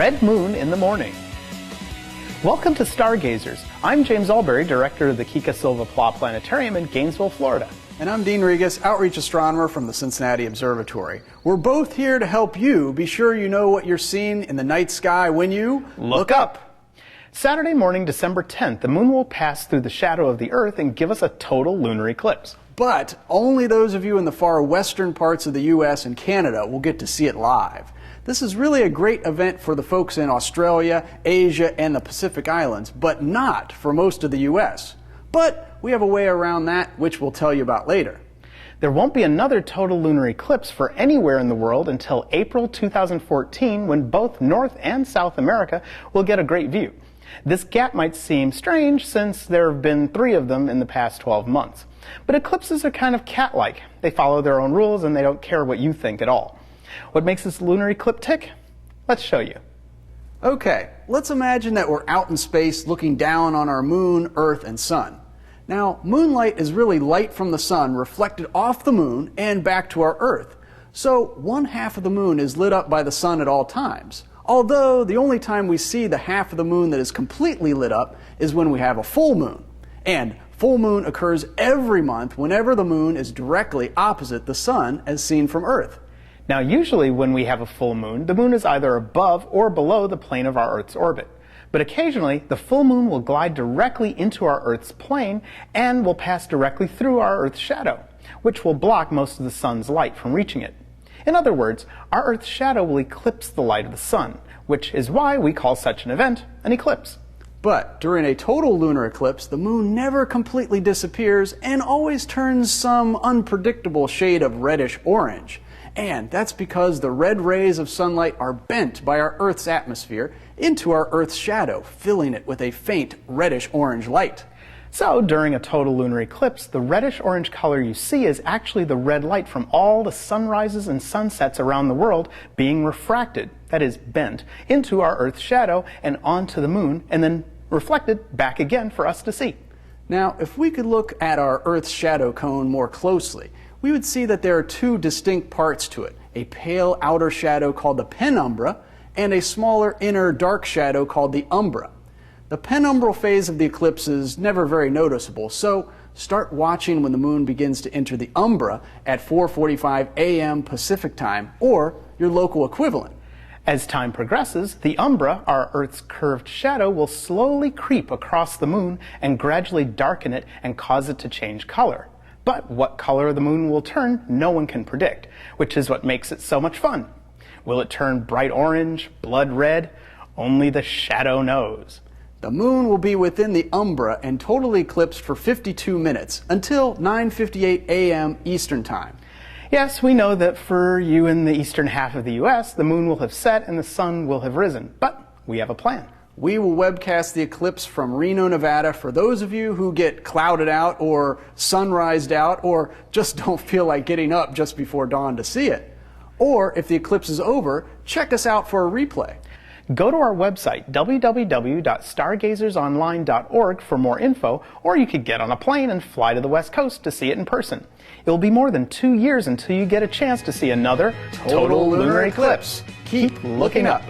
Red Moon in the Morning. Welcome to Stargazers. I'm James Albury, director of the Kika Silva Pla Planetarium in Gainesville, Florida. And I'm Dean Regas, outreach astronomer from the Cincinnati Observatory. We're both here to help you be sure you know what you're seeing in the night sky when you look up. Saturday morning, December 10th, the moon will pass through the shadow of the Earth and give us a total lunar eclipse. But only those of you in the far western parts of the U.S. and Canada will get to see it live. This is really a great event for the folks in Australia, Asia, and the Pacific Islands, but not for most of the U.S. But we have a way around that, which we'll tell you about later. There won't be another total lunar eclipse for anywhere in the world until April 2014, when both North and South America will get a great view. This gap might seem strange since there have been 3 of them in the past 12 months. But eclipses are kind of cat-like. They follow their own rules and they don't care what you think at all. What makes this lunar eclipse tick? Let's show you. Okay, let's imagine that we're out in space looking down on our moon, Earth, and sun. Now, moonlight is really light from the sun reflected off the moon and back to our Earth. So, one half of the moon is lit up by the sun at all times. Although, the only time we see the half of the moon that is completely lit up is when we have a full moon. And full moon occurs every month whenever the moon is directly opposite the sun as seen from Earth. Now, usually when we have a full moon, the moon is either above or below the plane of our Earth's orbit. But occasionally, the full moon will glide directly into our Earth's plane and will pass directly through our Earth's shadow, which will block most of the sun's light from reaching it. In other words, our Earth's shadow will eclipse the light of the sun, which is why we call such an event an eclipse. But during a total lunar eclipse, the moon never completely disappears and always turns some unpredictable shade of reddish-orange. And that's because the red rays of sunlight are bent by our Earth's atmosphere into our Earth's shadow, filling it with a faint reddish-orange light. So, during a total lunar eclipse, the reddish-orange color you see is actually the red light from all the sunrises and sunsets around the world being refracted, that is, bent, into our Earth's shadow and onto the moon, and then reflected back again for us to see. Now, if we could look at our Earth's shadow cone more closely, we would see that there are 2 distinct parts to it, a pale outer shadow called the penumbra and a smaller inner dark shadow called the umbra. The penumbral phase of the eclipse is never very noticeable, so start watching when the moon begins to enter the umbra at 4:45 a.m. Pacific time, or your local equivalent. As time progresses, the umbra, our Earth's curved shadow, will slowly creep across the moon and gradually darken it and cause it to change color. But what color the moon will turn, no one can predict, which is what makes it so much fun. Will it turn bright orange, blood red? Only the shadow knows. The moon will be within the umbra and totally eclipsed for 52 minutes until 9:58 a.m. Eastern Time. Yes, we know that for you in the eastern half of the U.S., the moon will have set and the sun will have risen, but we have a plan. We will webcast the eclipse from Reno, Nevada for those of you who get clouded out or sunrised out or just don't feel like getting up just before dawn to see it. Or if the eclipse is over, check us out for a replay. Go to our website, www.stargazersonline.org, for more info, or you could get on a plane and fly to the West Coast to see it in person. It will be more than 2 years until you get a chance to see another total lunar eclipse. Keep looking up.